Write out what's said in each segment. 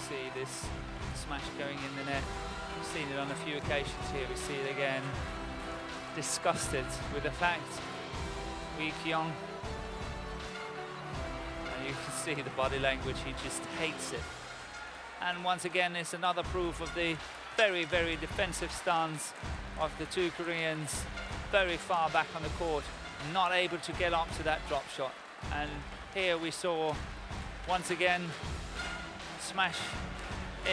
see this smash going in the net. We've seen it on a few occasions here. We see it again. Disgusted with the fact, Wee Kyung, and you can see the body language, he just hates it. And once again, it's another proof of the very, very defensive stance of the two Koreans, very far back on the court, not able to get up to that drop shot. And here we saw, once again, smash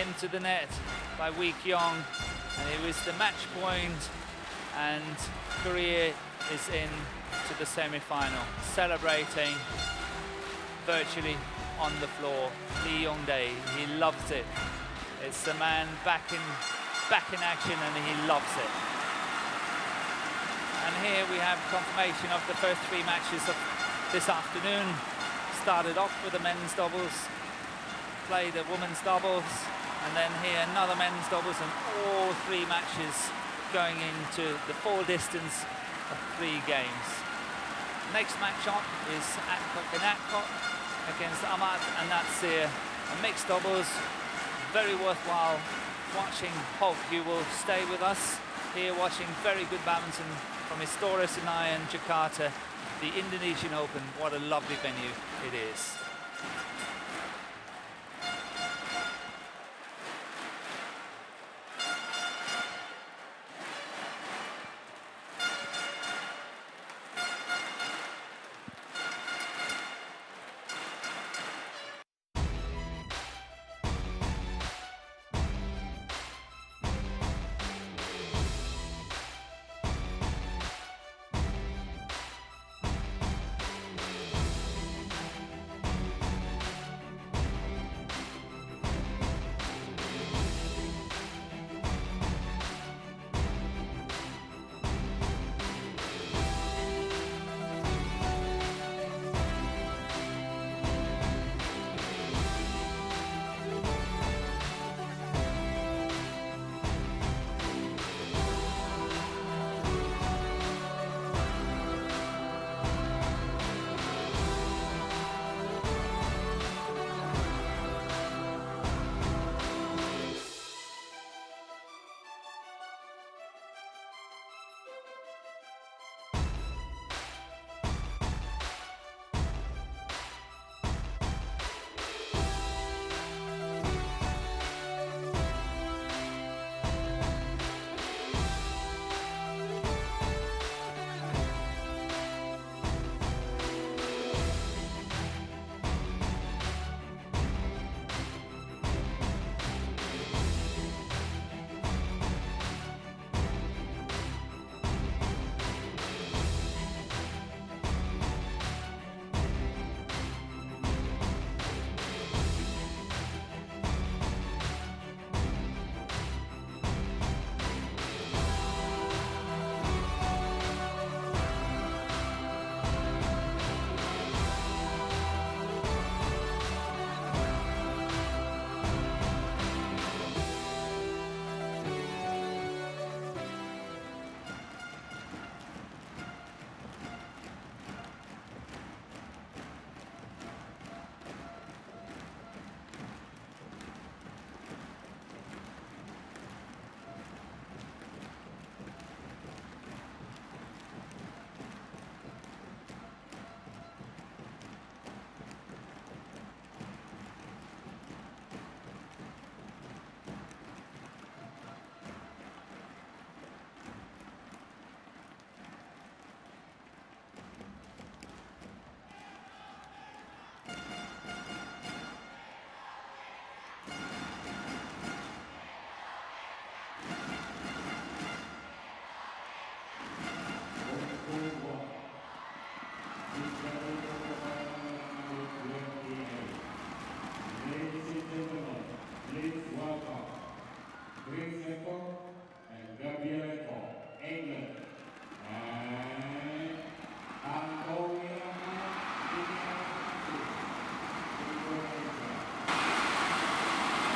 into the net by Wee Kyung, and it was the match point, and Korea is in to the semi-final, celebrating virtually on the floor. Lee Yong-dae, he loves it. It's the man back in action, and he loves it. And here we have confirmation of the first three matches of this afternoon. Started off with the men's doubles, played the women's doubles, and then here another men's doubles, and all three matches going into the full distance of 3 games. Next match up is Adcock and Adcock against Ahmad and Natsir. A mixed doubles, very worthwhile watching. Hope you will stay with us here watching very good badminton from Istora Senayan, Jakarta, the Indonesian Open. What a lovely venue it is.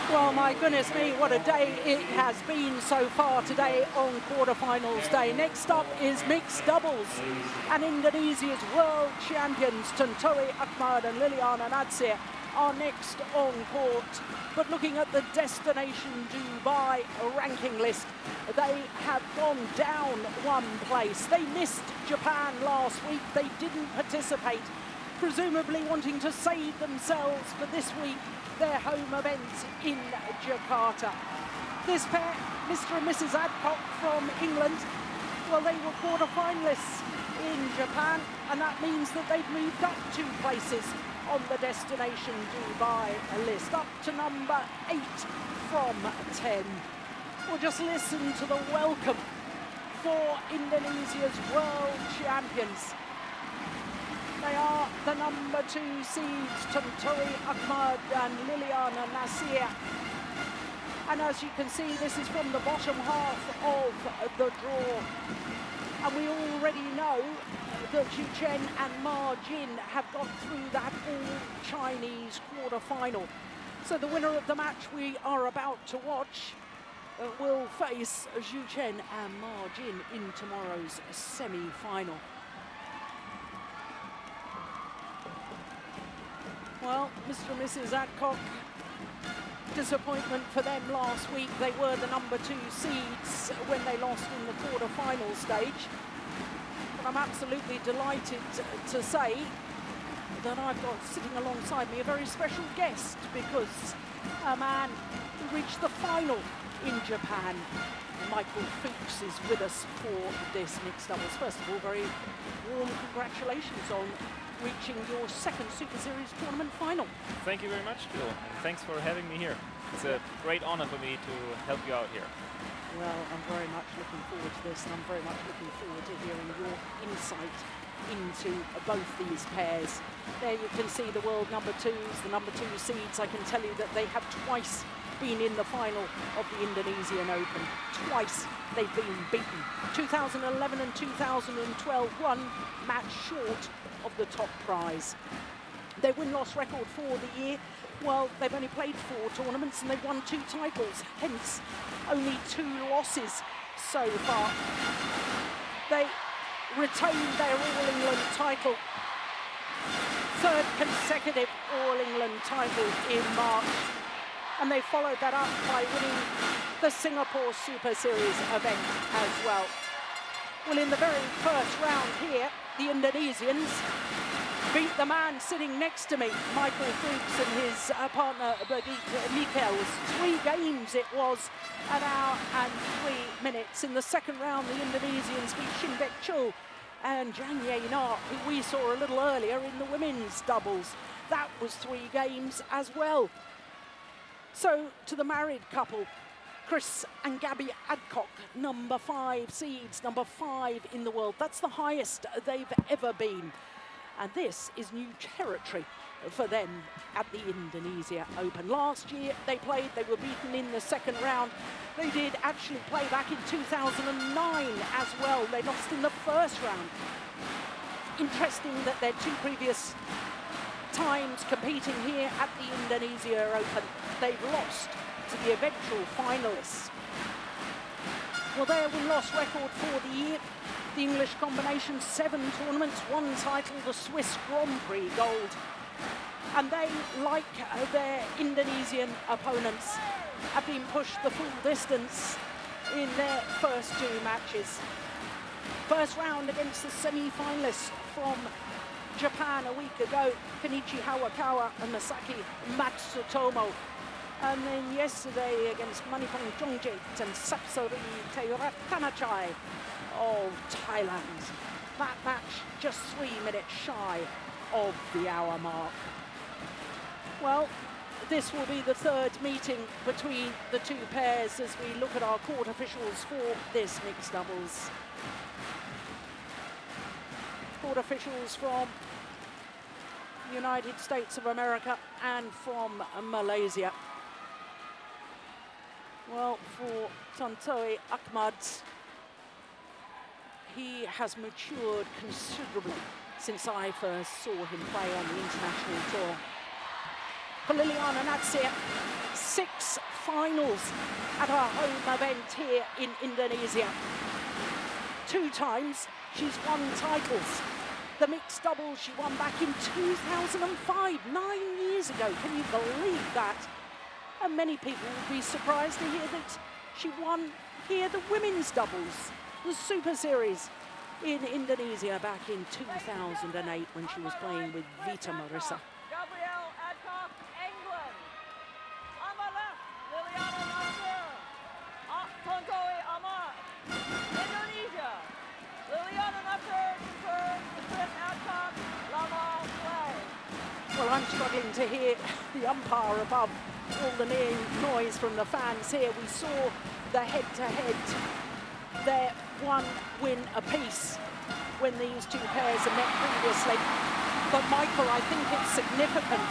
Well, my goodness me, what a day it has been so far today on quarterfinals day. Next up is mixed doubles, and Indonesia's world champions Tontowi Ahmad and Liliana Natsir are next on court. But looking at the Destination Dubai ranking list, they have gone down one place. They missed Japan last week. They didn't participate, presumably wanting to save themselves for this week, their home event in Jakarta. This pair, Mr. and Mrs. Adcock from England, well, they were quarter-finalists in Japan, and that means that they've moved up 2 places on the Destination Dubai list, up to number 8 from 10. We'll just listen to the welcome for Indonesia's world champions. They are the number 2 seeds, Tontowi Ahmad and Liliana Nasir. And as you can see, this is from the bottom half of the draw. And we already know that Zhu Chen and Ma Jin have got through that all-Chinese quarter-final. So the winner of the match we are about to watch will face Zhu Chen and Ma Jin in tomorrow's semi-final. Well, Mr. and Mrs. Adcock, disappointment for them last week. They were the number 2 seeds when they lost in the quarter-final stage. But I'm absolutely delighted to say that I've got sitting alongside me a very special guest, because a man who reached the final in Japan, Michael Fuchs, is with us for this mixed doubles. First of all, very warm congratulations on reaching your 2nd Super Series tournament final. Thank you very much, Jill, and thanks for having me here. It's a great honor for me to help you out here. Well, I'm very much looking forward to this, and I'm very much looking forward to hearing your insight into both these pairs. There you can see the world number 2s, the number 2 seeds. I can tell you that they have twice been in the final of the Indonesian Open. Twice they've been beaten. 2011 and 2012, one match short of the top prize. Their win-loss record for the year, well, they've only played 4 tournaments and they've won 2 titles, hence only 2 losses so far. They retained their All-England title, 3rd consecutive All-England title in March, and they followed that up by winning the Singapore Super Series event as well. Well, in the very first round here, the Indonesians beat the man sitting next to me, Michael Fuchs, and his partner, Birgit Michels. 3 games it was, 1 hour and 3 minutes. In the second round, the Indonesians beat Shinbek Chul and Jang Ye Na, who we saw a little earlier in the women's doubles. That was 3 games as well. So, to the married couple, Chris and Gabby Adcock, number 5 seeds, number 5 in the world. That's the highest they've ever been. And this is new territory for them at the Indonesia Open. Last year they were beaten in the second round. They did actually play back in 2009 as well. They lost in the first round. Interesting that their 2 previous times competing here at the Indonesia Open, they've lost to the eventual finalists. Well, their win-loss record for the year, the English combination, 7 tournaments, 1 title, the Swiss Grand Prix gold. And they, like their Indonesian opponents, have been pushed the full distance in their first 2 matches. First round against the semi-finalists from Japan a week ago, Kenichi Hawakawa and Masaki Matsutomo. And then yesterday against Manipong Chongjit and Sapsori Teoratanachai of Thailand. That match just 3 minutes shy of the hour mark. Well, this will be the 3rd meeting between the 2 pairs as we look at our court officials for this mixed doubles. Court officials from the United States of America and from Malaysia. Well, for Tontowi Ahmad, he has matured considerably since I first saw him play on the international tour. For Liliana Nasir, 6 finals at her home event here in Indonesia. 2 times she's won titles. The mixed doubles she won back in 2005, 9 years ago. Can you believe that? And many people will be surprised to hear that she won here the women's doubles, the Super Series in Indonesia back in 2008 when she was playing with Vita Marissa. Well, I'm struggling to hear the umpire above all the noise from the fans here. We saw the head-to-head there, one win apiece when these two pairs have met previously. But Michael, I think it's significant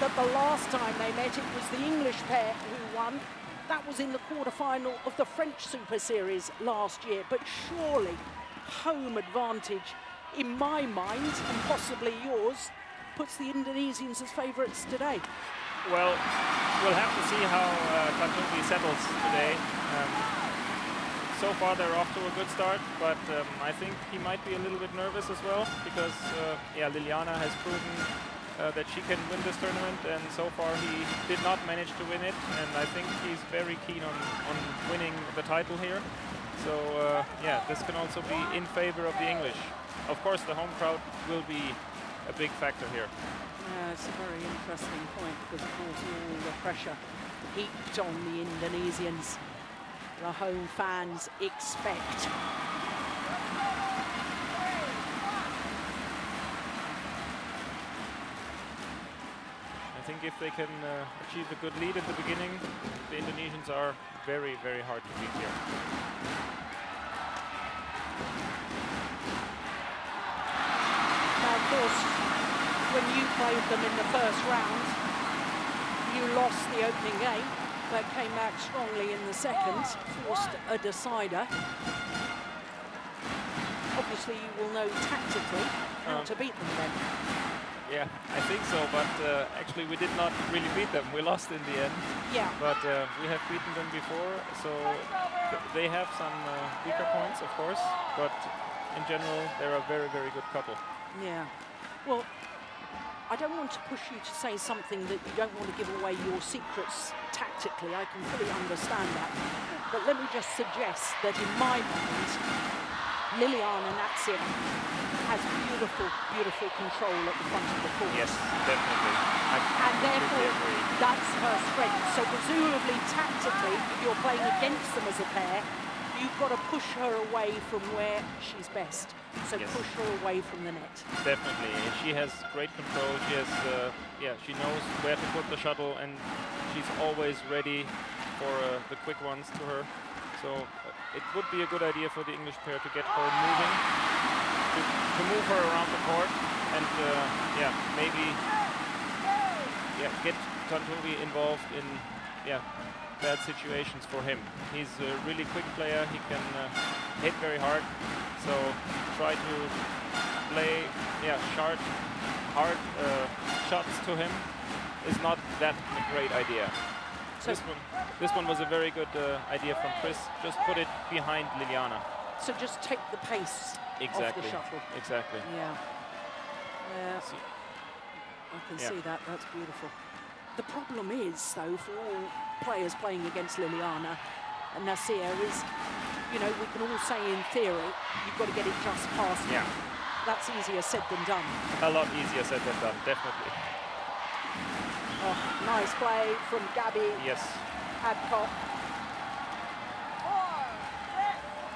that the last time they met, it was the English pair who won. That was in the quarterfinal of the French Super Series last year. But surely home advantage, in my mind, and possibly yours, puts the Indonesians as favourites today. Well, we'll have to see how Tantowi settles today. So far they're off to a good start, but I think he might be a little bit nervous as well because yeah, Liliana has proven that she can win this tournament, and so far he did not manage to win it, and I think he's very keen on winning the title here. So yeah, this can also be in favor of the English. Of course, the home crowd will be a big factor here. Yeah, it's a very interesting point because, of course, all the pressure heaped on the Indonesians. The home fans expect. I think if they can achieve a good lead at the beginning, the Indonesians are very, very hard to beat here. Now, of course, when you played them in the first round, you lost the opening game, but came back strongly in the second, forced a decider. Obviously, you will know tactically how to beat them then. Yeah, I think so, but actually we did not really beat them. We lost in the end. Yeah. But we have beaten them before, so they have some weaker points, of course, but in general, they're a very, very good couple. Yeah. Well, I don't want to push you to say something that you don't want to give away your secrets tactically. I can fully understand that. But let me just suggest that in my mind, Liliana Natsir has beautiful, beautiful control at the front of the court. Yes, definitely. And therefore, that's her strength. So presumably, tactically, if you're playing against them as a pair, you've got to push her away from where she's best. So yes, push her away from the net. Definitely. She has great control. She has, yeah, she knows where to put the shuttle, and she's always ready for the quick ones to her. So it would be a good idea for the English pair to get her moving, to move her around the court, and yeah, maybe get Tantowi involved in bad situations for him. He's a really quick player. He can hit very hard. So try to play sharp, hard shots to him is not that a great idea. So this one was a very good idea from Chris. Just put it behind Liliana. So just take the pace off the shuttle. Exactly. Yeah. Yeah. I can see that. That's beautiful. The problem is, though, for all players playing against Liliana and Natsir is, you know, we can all say in theory, you've got to get it just past her. Yeah. That's easier said than done. A lot easier said than done, definitely. Oh, nice play from Gabby. Yes. Adcock.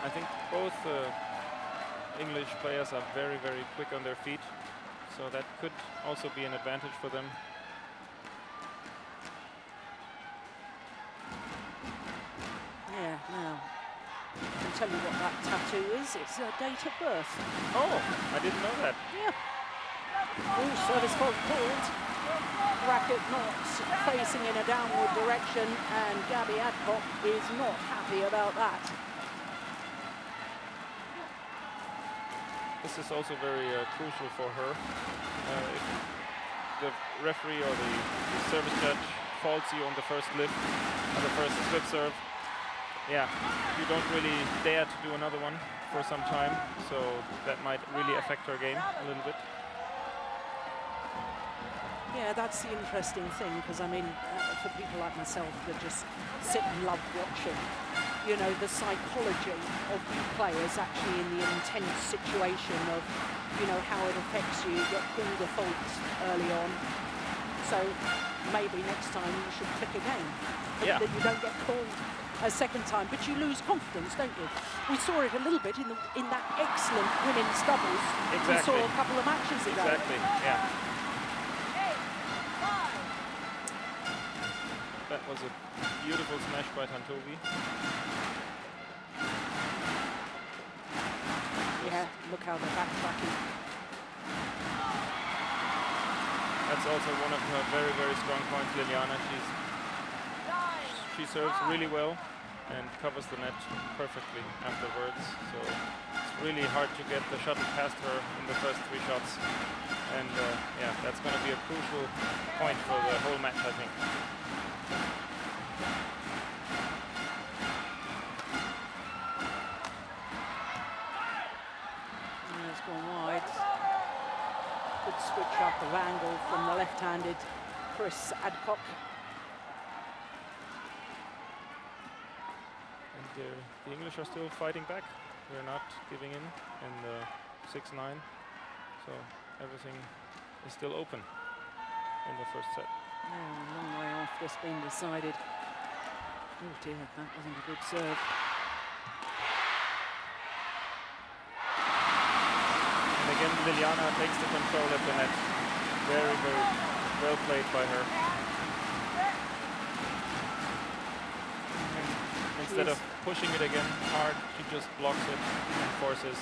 I think both English players are very, very quick on their feet, so that could also be an advantage for them. Yeah, now, I can tell you what that tattoo is. It's a date of birth. Oh, I didn't know that. Yeah. All service fault called. Racket knots facing in a downward direction, and Gabby Adcock is not happy about that. This is also very crucial for her. If the referee or the service judge faults you on the first lift, on the first slip serve, yeah, you don't really dare to do another one for some time, so that might really affect her game a little bit. Yeah, that's the interesting thing, because I mean, for people like myself that just sit and love watching, you know, the psychology of you players actually in the intense situation of, you know, how it affects you. You get called a fault early on, so maybe next time you should click again. Yeah. That you don't get called a second time, but you lose confidence, don't you? We saw it a little bit in that excellent women's doubles Exactly. we saw a couple of matches ago. Exactly, yeah. That was a beautiful smash by Tantovi. Yeah, look how they're backtracking. That's also one of her very, very strong points, Liliana. She serves really well and covers the net perfectly afterwards. So it's really hard to get the shuttle past her in the first 3 shots. And yeah, that's going to be a crucial point for the whole match, I think. It's gone wide. Good switch up of angle from the left-handed Chris Adcock. And the English are still fighting back. They're not giving in the 6-9. So everything is still open in the first set. Oh, a long way off this being decided. Oh dear, that wasn't a good serve. And again, Liliana takes the control at the net. Very, very well played by her. And instead of pushing it again hard, she just blocks it and forces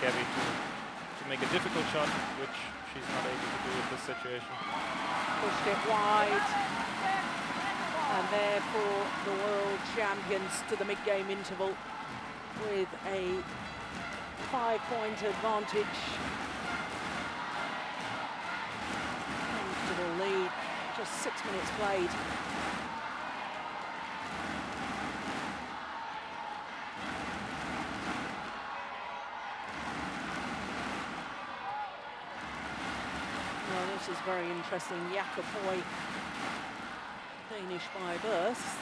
Gabby to make a difficult shot, which she's not able to do in this situation. Pushed it wide. And therefore the world champions to the mid-game interval with a 5-point advantage. Comfortable lead, just 6 minutes played. Well, this is very interesting. Jakob Hoy, Danish by birth,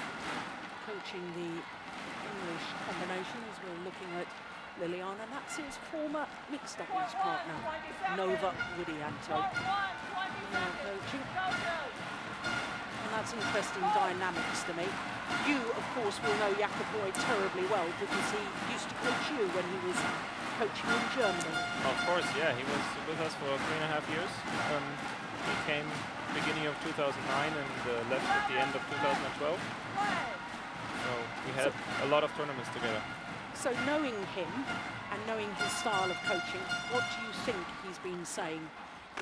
coaching the English combinations. We're looking at Liliana, and that's his former mixed doubles partner, Nova Widianto. Coaching. And that's interesting dynamics to me. You, of course, will know Jakob Hoy terribly well because he used to coach you when he was coaching in Germany. Of course, yeah, he was with us for 3.5 years. He came beginning of 2009 and left at the end of 2012. So we had a lot of tournaments together. So knowing him and knowing his style of coaching, what do you think he's been saying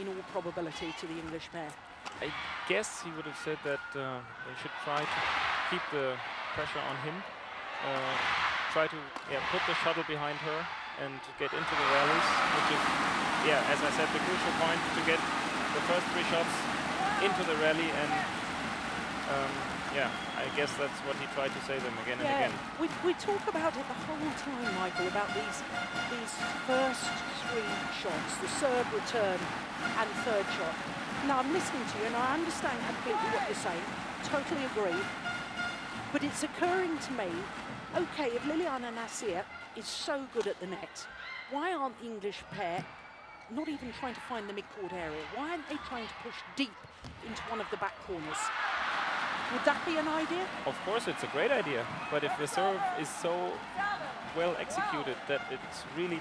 in all probability to the English pair? I guess he would have said that they should try to keep the pressure on him, try to put the shuttle behind her and to get into the rallies, which is, as I said, the crucial point, to get the first 3 shots into the rally. And I guess that's what he tried to say them again and again. We talk about it the whole time, Michael, about these first 3 shots, the serve, return and third shot. Now I'm listening to you and I understand completely what you're saying, totally agree, but it's occurring to me, okay, if Liliana Nassir is so good at the net, why aren't the English pair not even trying to find the mid-court area? Why aren't they trying to push deep into one of the back corners? Would that be an idea? Of course, it's a great idea, but if the serve is so well executed that it's really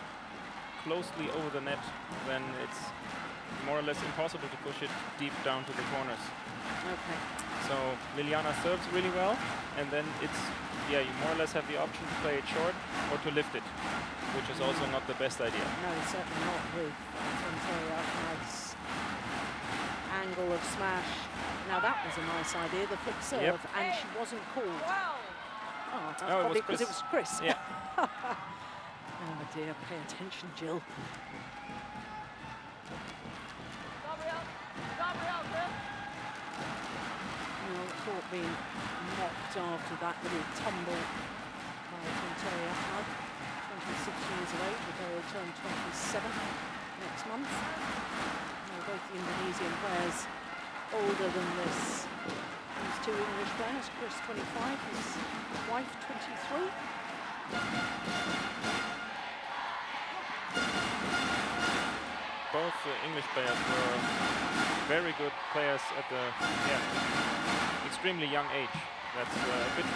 closely over the net, then it's more or less impossible to push it deep down to the corners. Okay. So Liliana serves really well, and then it's, you more or less have the option to play it short or to lift it, which is also not the best idea. No, certainly not with Tantovi. Nice angle of smash. Now that was a nice idea, the flick serve, and she wasn't called. Oh, that's probably because it was Chris. Yeah. Oh dear, pay attention, Jill. Court being knocked after that little tumble by Tantovi Ahmad, 26 years of age, but they'll turn 27 next month. No both the Indonesian players older than this. These two English players, Chris 25, his wife 23. Both English players were very good players at the extremely young age. That's a bit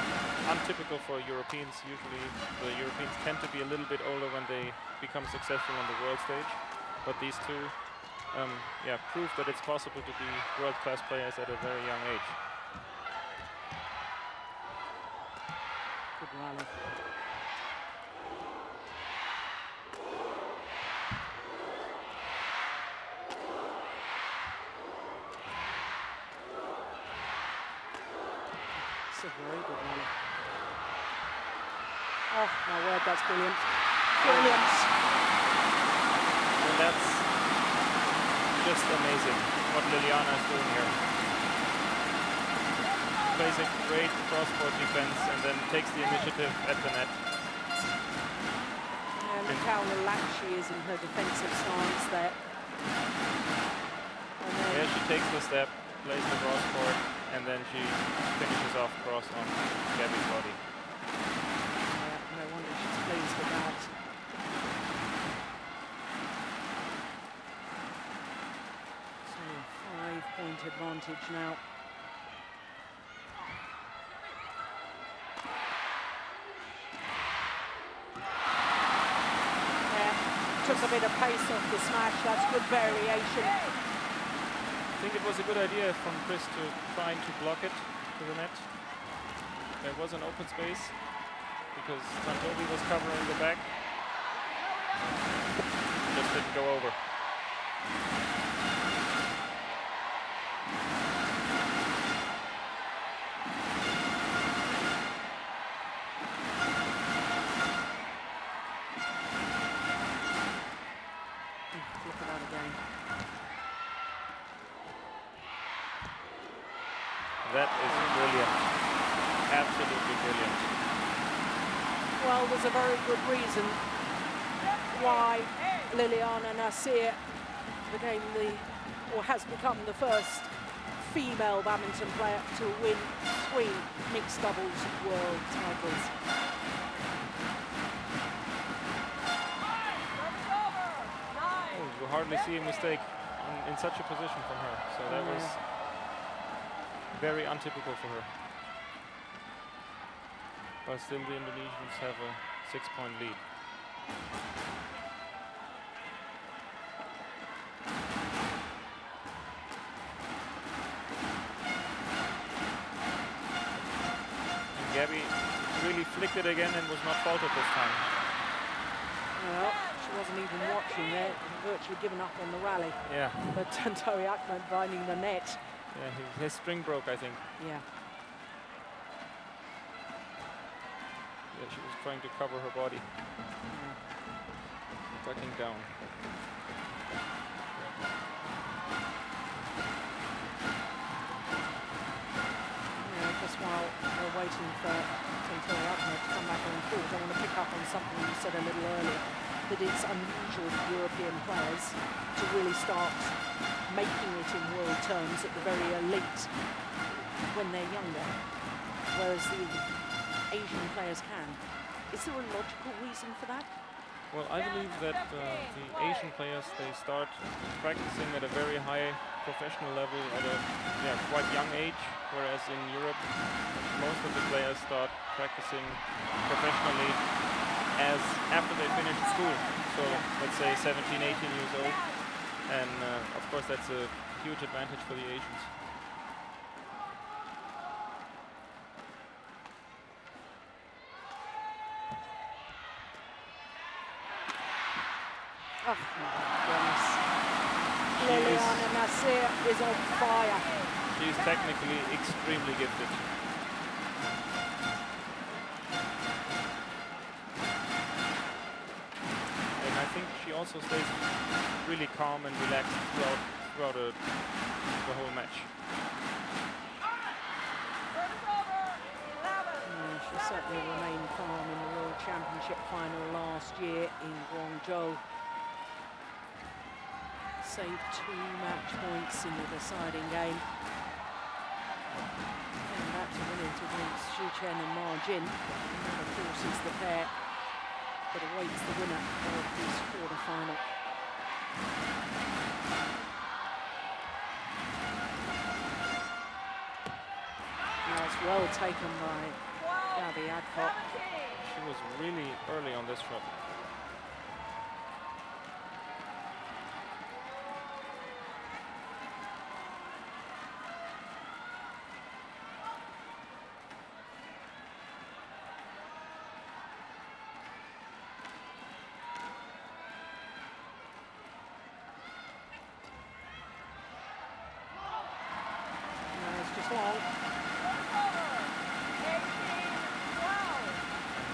untypical for Europeans. Usually the Europeans tend to be a little bit older when they become successful on the world stage. But these two prove that it's possible to be world-class players at a very young age. Good rally. It's a very good rally. Oh my word, that's brilliant. Brilliant. And that's just amazing what Liliana is doing here. Plays a great cross-court defense and then takes the initiative at the net. And look how relaxed she is in her defensive stance there. And then Yeah, she takes the step, plays the cross-court, and then she finishes off cross on Gabby's body. no wonder she's pleased with that. So 5-point advantage now. Took a bit of pace off the smash. That's good variation. I think it was a good idea from Chris to trying to block it to the net. There was an open space because Tantowi was covering the back. Just didn't go over. Look at that again. That is brilliant. Absolutely brilliant. Well, there's a very good reason why Liliana Nasir has become the first female badminton player to win 3 mixed doubles world titles. You hardly see a mistake in such a position from her. So that was very untypical for her. But still the Indonesians have a 6-point lead. And Gabby really flicked it again and was not faulted this time. Well, she wasn't even watching there, virtually given up on the rally. Yeah. But Tantowi Ahmed finding the net. Yeah, his string broke, I think. Yeah. Yeah, she was trying to cover her body. Ducking down. Yeah, just while we're waiting for Tantowi Ahmed to come back on court, I want to pick up on something you said a little earlier, that it's unusual for European players to really start making it in world terms at the very elite when they're younger, whereas the Asian players can. Is there a logical reason for that? Well, I believe that the Asian players, they start practicing at a very high professional level at a quite young age, whereas in Europe, most of the players start practicing professionally after they finish school. So let's say 17, 18 years old. And of course, that's a huge advantage for the Asians. Oh my goodness. Liliana Nasir is on fire. She's technically extremely gifted. And I think she also stays really calm and relaxed throughout the whole match. She certainly remained calm in the World Championship final last year in Guangzhou. save 2 match points in the deciding game. And back to Williams against Xu Chen and Ma Jin. And that, of course, is the pair that awaits the winner of this quarter-final. Now it's well taken by Gabby Adcock. She was really early on this shot. Long.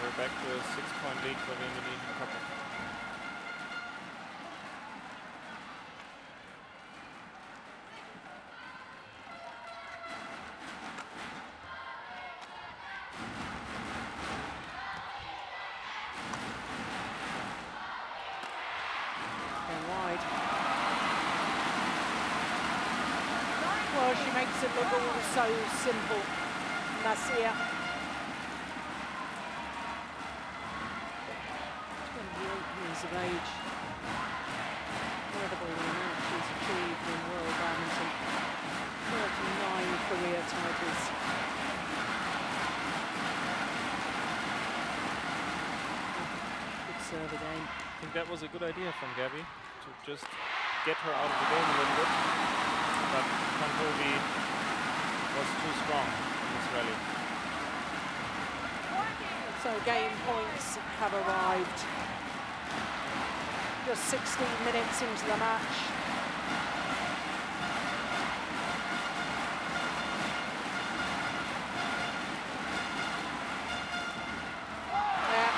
We're back to a 6-point lead for the Indonesian couple. And wide. Well, she makes it look all so simple. Nasir. 28 years of age. Incredible the amount she's achieved in world badminton. 39 career titles. Good serve again. I think that was a good idea from Gabby to just get her out of the game a little bit. But Kantovi was too strong in this rally. So game points have arrived. Just 16 minutes into the match. Yeah.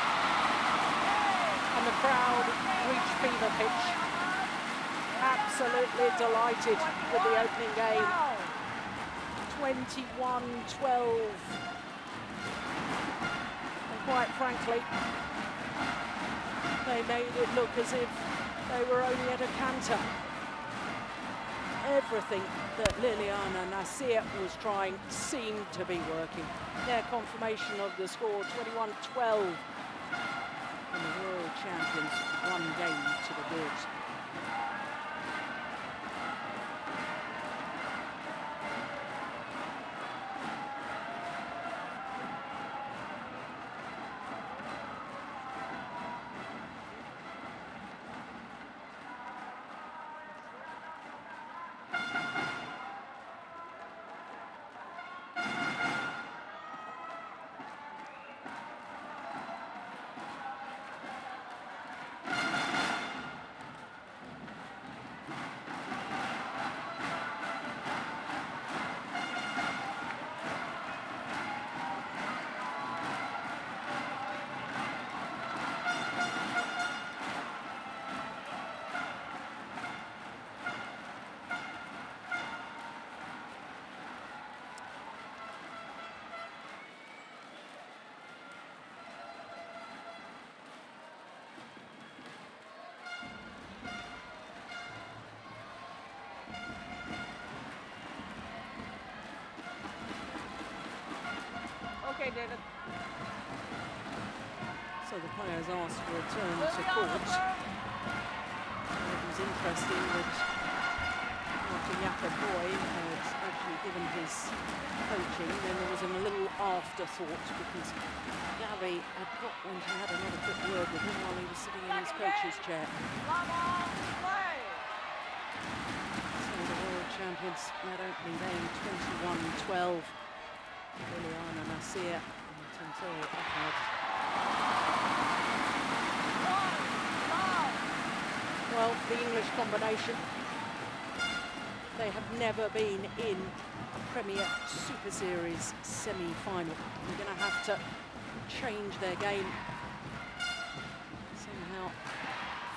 And the crowd reach fever pitch. Absolutely delighted with the opening game. 21-12. And quite frankly, they made it look as if they were only at a canter. Everything that Liliana Nasir was trying seemed to be working. Their confirmation of the score, 21-12. And the world champions, 1 game to the good. Okay, David. So the players asked for a turn to court. It was interesting that after Jakob Boy had actually given his coaching, then there was a little afterthought because Gabby had got when she had another quick word with him while he was sitting in his coach's chair. So the world champions, that opening game, 21-12. Liliana Nasir and Tantoy Ahmed. Well, the English combination, they have never been in a Premier Super Series semi-final. They're going to have to change their game, somehow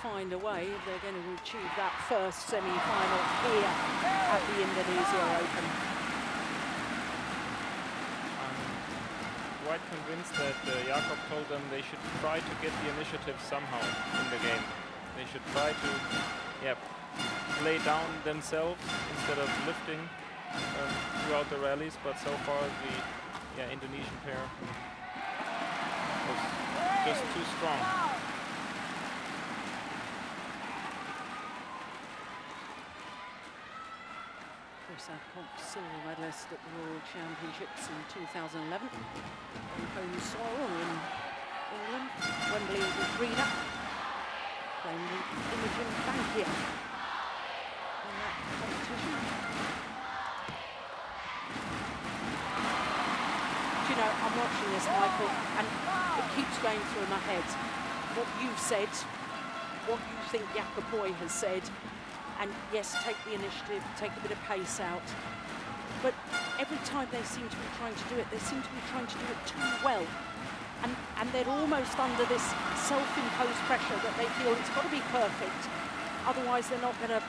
find a way if they're going to achieve that first semi-final here at the Indonesia Open. Quite convinced that Jakob told them they should try to get the initiative somehow in the game. They should try to, lay down themselves instead of lifting throughout the rallies. But so far, the Indonesian pair was just too strong. Chris Adcock, silver medalist at the World Championships in 2011 on home soil in England, Wembley Arena, playing the Imogen Bankia in that competition. Do you know, I'm watching this, Michael, and it keeps going through my head. What you've said, what you think Jakoboi has said, and yes, take the initiative, take a bit of pace out. But every time they seem to be trying to do it, they seem to be trying to do it too well. And they're almost under this self-imposed pressure that they feel it's got to be perfect, otherwise they're not going to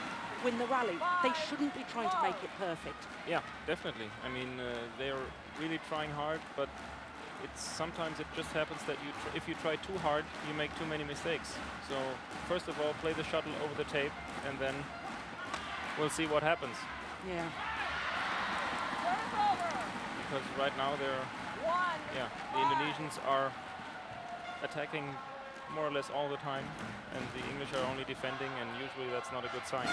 win the rally. They shouldn't be trying to make it perfect. Yeah, definitely. I mean, they're really trying hard, but sometimes it just happens that if you try too hard, you make too many mistakes. So first of all, play the shuttle over the tape, and then we'll see what happens. Yeah. Because right now the Indonesians are attacking more or less all the time, and the English are only defending, and usually that's not a good sign.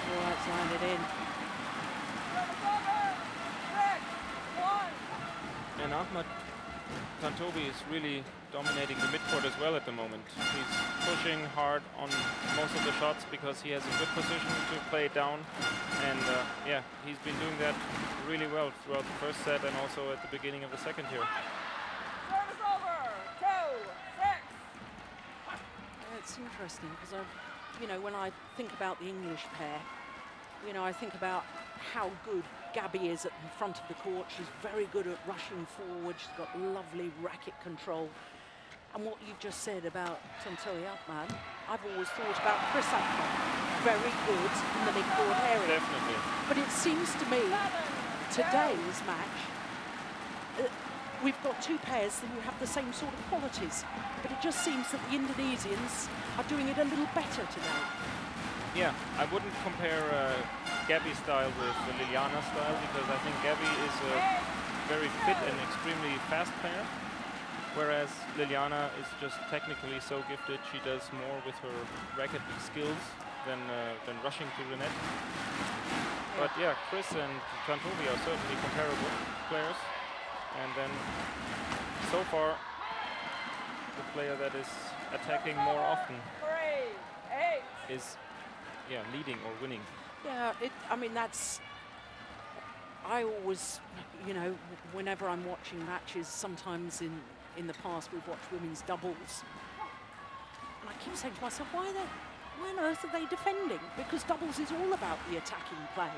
All right, landed in. And Ahmad Tantowi is really dominating the midcourt as well at the moment. He's pushing hard on most of the shots because he has a good position to play it down. And he's been doing that really well throughout the first set and also at the beginning of the second here. Service over, 2-6. It's interesting because when I think about the English pair, I think about how good Gabby is at the front of the court. She's very good at rushing forward. She's got lovely racket control. And what you've just said about Tantowi Ahmad, I've always thought about Chris Adcock. Very good in the midcourt area. Definitely. But it seems to me, today's match, we've got two pairs that have the same sort of qualities. But it just seems that the Indonesians are doing it a little better today. Yeah, I wouldn't compare Gabby's style with Liliana's style, because I think Gabby is a very fit and extremely fast player, whereas Liliana is just technically so gifted. She does more with her racket skills than rushing to the net. But yeah, Chris and Tantowi are certainly comparable players. And then so far, the player that is attacking more often is leading or winning. Yeah, I always, whenever I'm watching matches, sometimes in the past we've watched women's doubles, and I keep saying to myself, why on earth are they defending? Because doubles is all about the attacking play.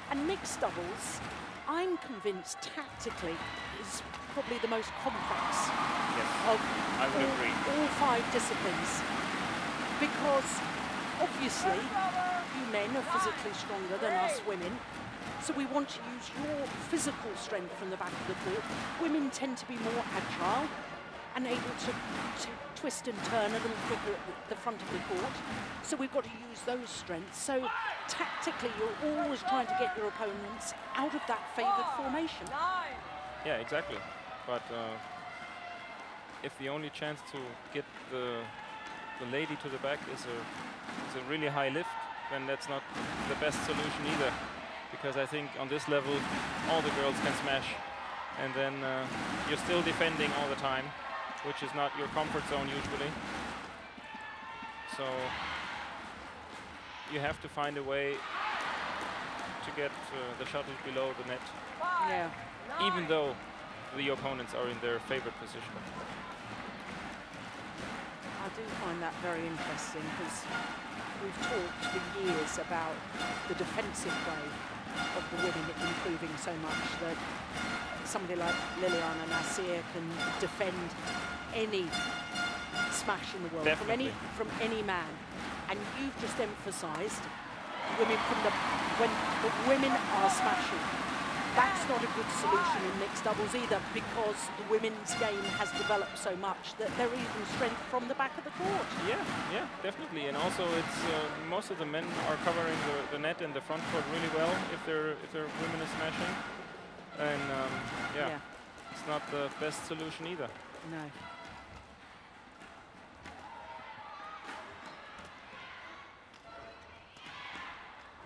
And mixed doubles, I'm convinced tactically is probably the most complex of I would agree. All 5 disciplines. Because obviously, you men are physically stronger than us women, so we want to use your physical strength from the back of the court. Women tend to be more agile and able to twist and turn a little quicker at the front of the court, so we've got to use those strengths. So tactically, you're always trying to get your opponents out of that favoured formation. Yeah, exactly. But if the only chance to get the lady to the back is a really high lift, then that's not the best solution either, because I think on this level all the girls can smash, and then you're still defending all the time, which is not your comfort zone usually. So you have to find a way to get the shuttle below the net, even though the opponents are in their favorite position. I do find that very interesting, because we've talked for years about the defensive play of the women improving so much that somebody like Liliana Nasir can defend any smash in the world from any man. And you've just emphasised women when the women are smashing, That's not a good solution in mixed doubles either, because the women's game has developed so much that they're even strength from the back of the court. Yeah, definitely. And also, it's most of the men are covering the net and the front court really well if their women is smashing. And yeah, it's not the best solution either. No.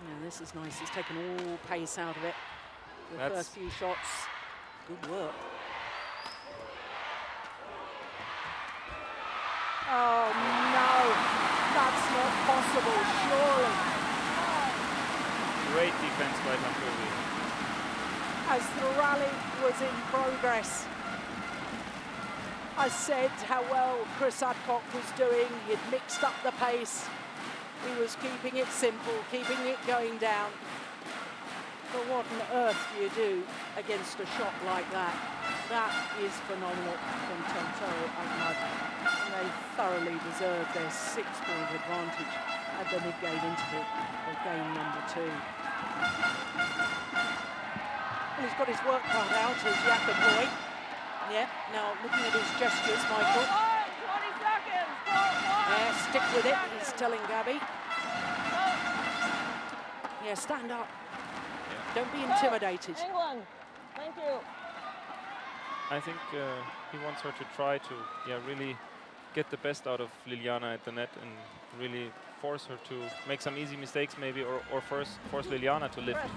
Yeah, this is nice. He's taken all pace out of it. The first few shots, good work. Oh no, that's not possible, surely. Great defense by Tantovi. As the rally was in progress, I said how well Chris Adcock was doing. He'd mixed up the pace. He was keeping it simple, keeping it going down. But what on earth do you do against a shot like that? That is phenomenal from Tonto Ahmad. And they thoroughly deserve their 6-point advantage at the mid-game interval of game number 2. Well, he's got his work cut out as Jakob Boy. Yeah, now looking at his gestures, Michael. 20 seconds. Yeah, stick with it, he's telling Gabby. Yeah, stand up. Don't be intimidated. England, thank you. I think he wants her to try to really get the best out of Liliana at the net and really force her to make some easy mistakes maybe, or force Liliana to lift.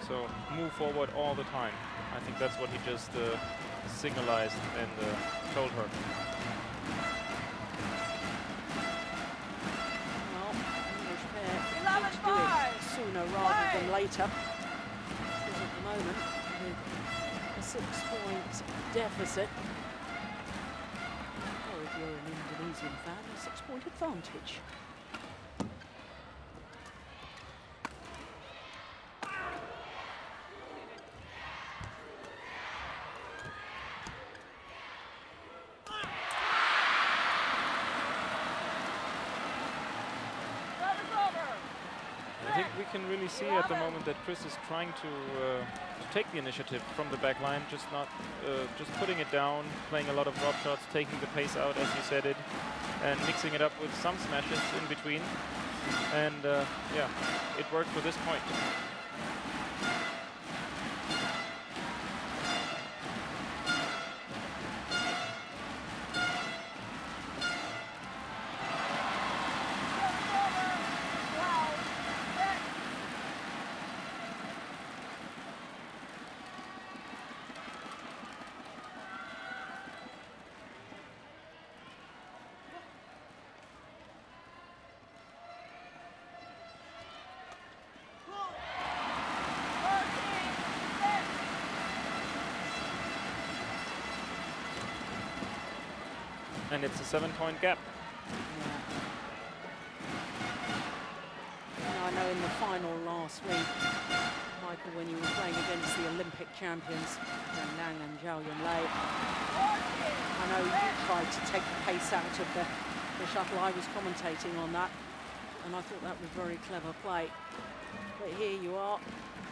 So move forward all the time. I think that's what he just signalized and told her. Well, English pair need to do it sooner rather than later. Because at the moment, with a 6-point deficit, or if you're an Indonesian fan, a 6-point advantage. We can really see at the moment that Chris is trying to take the initiative from the back line, just putting it down, playing a lot of drop shots, taking the pace out as you said it, and mixing it up with some smashes in between. And yeah, it worked for this point. And it's a 7-point gap. Yeah. I know in the final last week, Michael, when you were playing against the Olympic champions, Zhang Nang and Zhao Yunlei, I know you tried to take the pace out of the shuttle. I was commentating on that, and I thought that was very clever play. But here you are.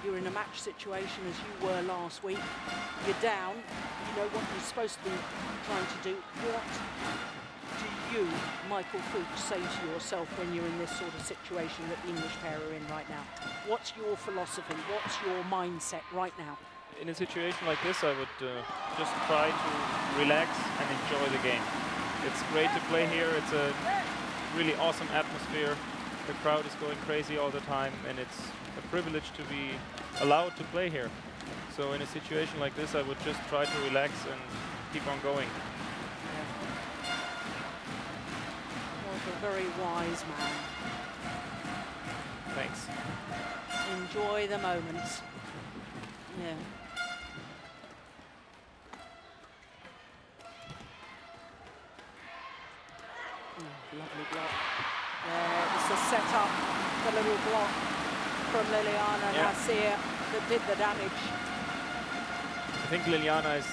You're in a match situation as you were last week. You're down. You know what you're supposed to be trying to do. What do you, Michael Fuchs, say to yourself when you're in this sort of situation that the English pair are in right now? What's your philosophy? What's your mindset right now? In a situation like this, I would just try to relax and enjoy the game. It's great to play here. It's a really awesome atmosphere. The crowd is going crazy all the time, and it's a privilege to be allowed to play here. So in a situation like this, I would just try to relax and keep on going. A very wise man. Thanks. Enjoy the moments. Yeah. Lovely block. Yeah, it's the setup, the little block from Liliana Nasir that did the damage. I think Liliana is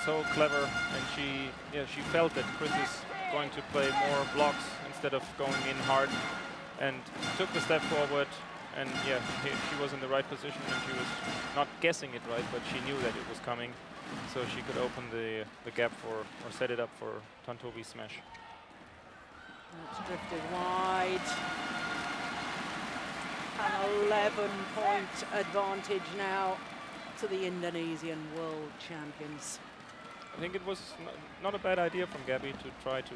so clever, and she felt that Chris is going to play more blocks instead of going in hard, and took the step forward, And yeah, she was in the right position, and she was not guessing it right, but she knew that it was coming, so she could open the gap for, or set it up for Tantovi's smash. It's drifted wide. An 11-point advantage now to the Indonesian world champions. I think it was not a bad idea from Gabby to try to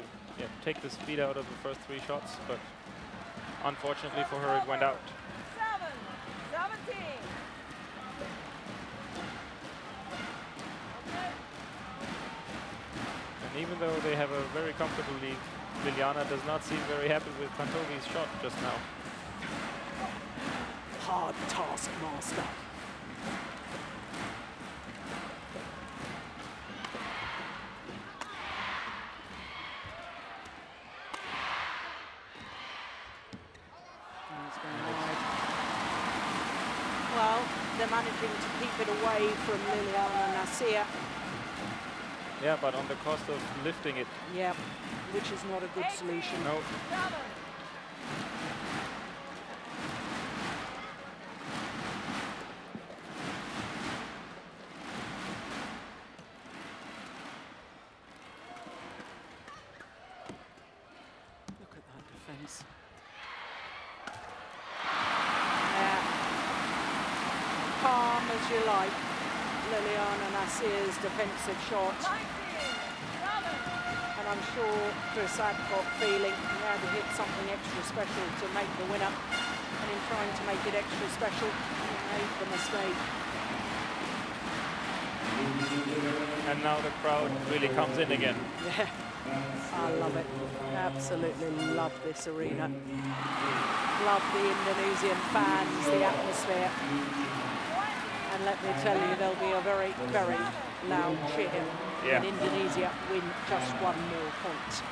take the speed out of the first 3 shots, but unfortunately for her, it went out. 17. And even though they have a very comfortable lead, Liliana does not seem very happy with Tantovi's shot just now. Hard taskmaster. It's going wide. Well, they're managing to keep it away from Liliana Nasir. Yeah, but on the cost of lifting it. Yeah, which is not a good solution. No. 7. Look at that defense. Yeah. Calm as you like. Liliana Nasir's defensive shot. 19. 7. And I'm sure Chris Adcock feeling he had to hit something extra special to make the winner. And in trying to make it extra special, he made the mistake. And now the crowd really comes in again. Yeah, I love it. Absolutely love this arena. Love the Indonesian fans, the atmosphere. And let me tell you, there'll be a very, very loud cheer when Indonesia win just 1 more point.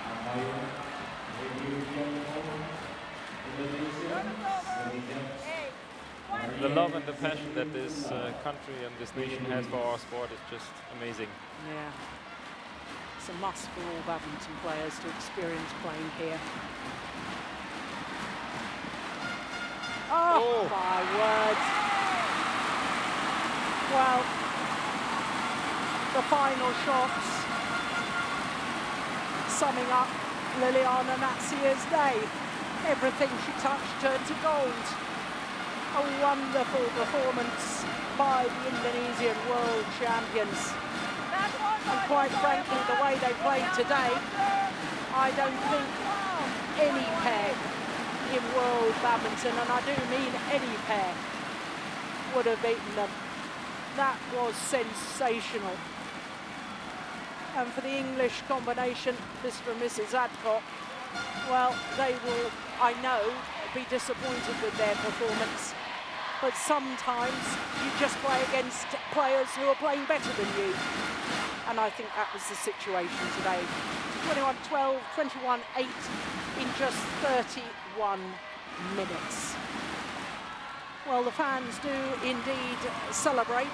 The love and the passion that this country and this nation has for our sport is just amazing. Yeah, it's a must for all badminton players to experience playing here. Oh, my word. Well, the final shots summing up Liliana Nasir's day. Everything she touched turned to gold. A wonderful performance by the Indonesian world champions. And quite frankly, the way they played today, I don't think any pair in world badminton, and I do mean any pair, would have beaten them. That was sensational. And for the English combination, Mr. and Mrs. Adcock, well, they will, I know, be disappointed with their performance. But sometimes you just play against players who are playing better than you. And I think that was the situation today. 21-12, 21-8 in just 31 minutes. Well, the fans do indeed celebrate.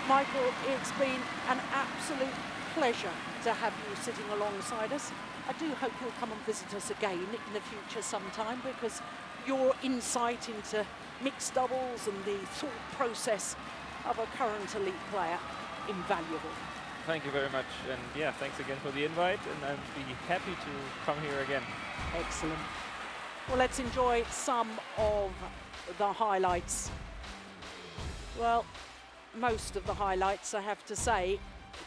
Michael, it's been an absolute pleasure to have you sitting alongside us. I do hope you'll come and visit us again in the future sometime, because your insight into mixed doubles and the thought process of a current elite player, invaluable. Thank you very much, and yeah, thanks again for the invite, and I'd be happy to come here again. Excellent. Well, let's enjoy some of the highlights. Well, most of the highlights, I have to say,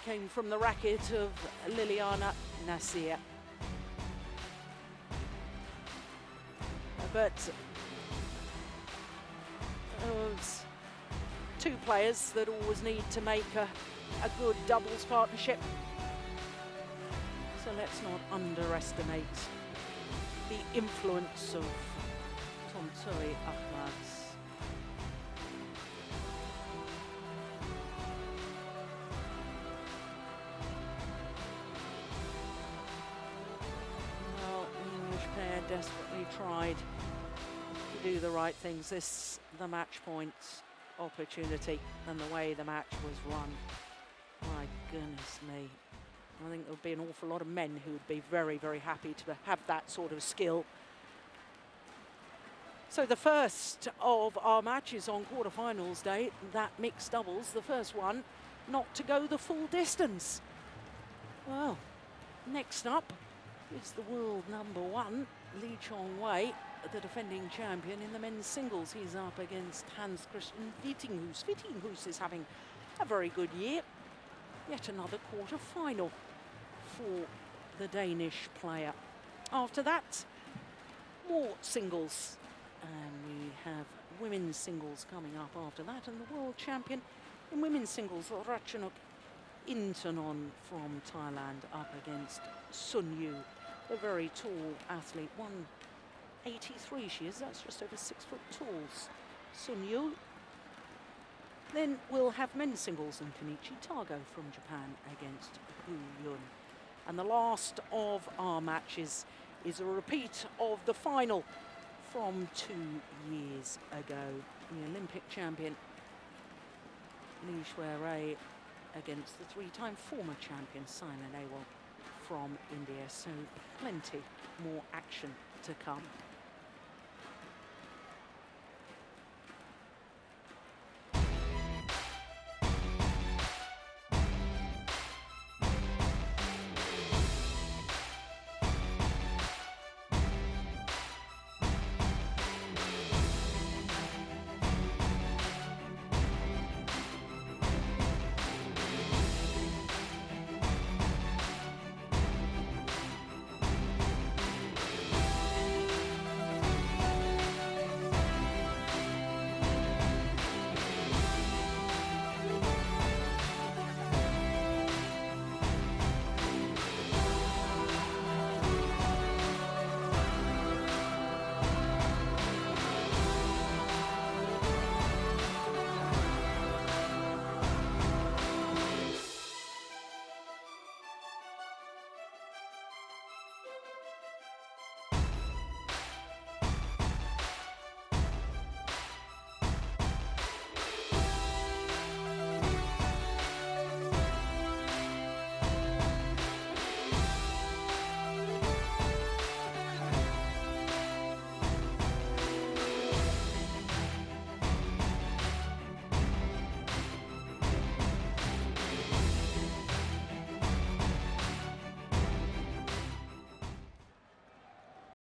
came from the racket of Liliana Nasir. But there's 2 players that always need to make a good doubles partnership. So let's not underestimate the influence of Tontowi Ahmad's. Well, the English pair desperately tried to do the right things. This, the match point opportunity, and the way the match was run. My goodness me. I think there would be an awful lot of men who would be very, very happy to have that sort of skill. So the first of our matches on quarterfinals day, that mixed doubles, the first one not to go the full distance. Well, next up is the world number 1, Lee Chong-wei, the defending champion in the men's singles. He's up against Hans Christian Wittinghus. Wittinghus is having a very good year. Yet another quarter-final for the Danish player. After that, more singles. And we have women's singles coming up after that. And the world champion in women's singles, Ratchanok Intanon from Thailand, up against Sun Yu, a very tall athlete. 183 she is, that's just over 6 foot tall. Sun Yu. Then we'll have men's singles and Kenichi Tago from Japan against Hu Yun. And the last of our matches is a repeat of the final from 2 years ago. The Olympic champion Lee Shui-rei against the 3-time former champion Saina Nehwal from India. So plenty more action to come.